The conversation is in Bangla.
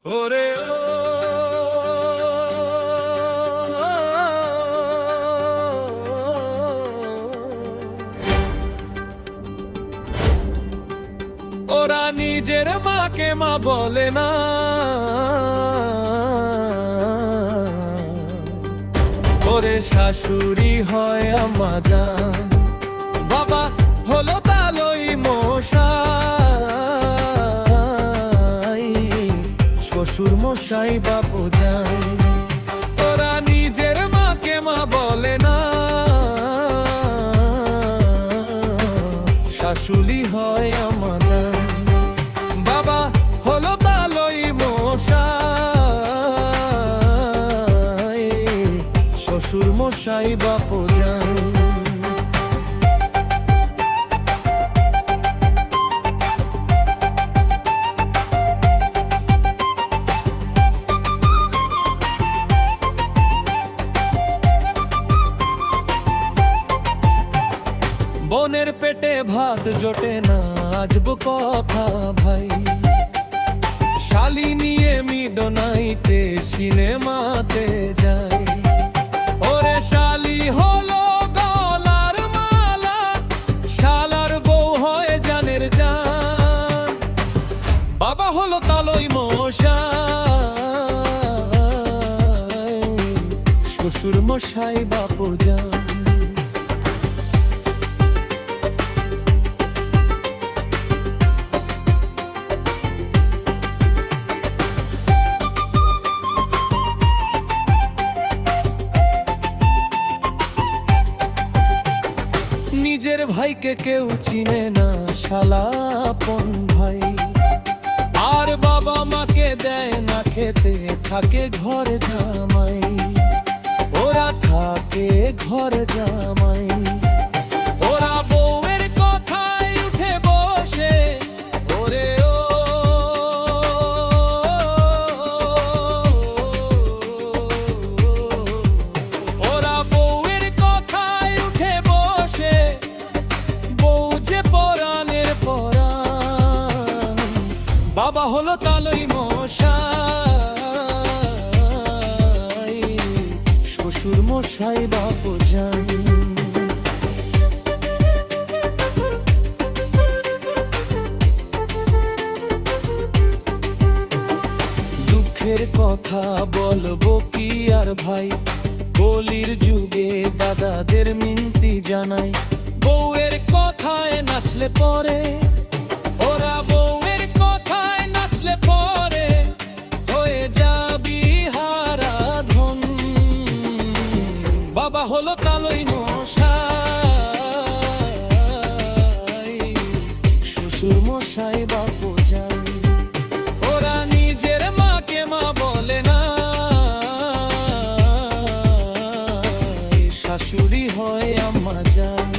ওরে ও ওরা নিজের মাকে মা বলে না, ওরে শাশুড়ি হয় আম্মা জান, বাবা হলো তালই মশাই, শ্বশুর মশাই বাপু জান। ওরা নিজের মাকে মা বলে না, শাশুড়ি হয় আম্মা জান, বাবা হলো তালই মশাই, শ্বশুর মশাই বাপু জান। বোনের পেটে ভাত জোটে না, আজব কথা ভাই, শালি নিয়ে মিডনাইটে সিনেমাতে যাই। ওরে শালি হলো গলার মালা, শালার বউ হয় জানের জান, বাবা হলো তালই মশাই, শ্বশুর মশাই বাপু জান। নিজের ভাইকে কেউ চিনে না, শালা আপন ভাই, আর বাবা মাকে দেয় না খেতে, থাকে ঘরে জামাই, ওরা থাকে ঘরে জামাই। ওরা বউয়ের কথায় উঠে বসে, ওরে ও ওরা বউয়ের কথায় উঠে বসে, বউ যে পরাণের পরাণ, বাবা হলো তালই মশাই, শ্বশুর মশাই বাপু জান। দুঃখের কথা বলবো কি আর ভাই, কলির যুগে দাদাদের মিনতি জানাই, বউয়ের কথায় নাচলে পরে, ওরা বউয়ের কথায় নাচলে পরে হয়ে যাবি হারাধন, বাবা হলো তালই মশাই, শ্বশুর মশাই বাপু জান। ওরা নিজের মাকে মা বলে না, শাশুড়ি হয় আম্মা জান।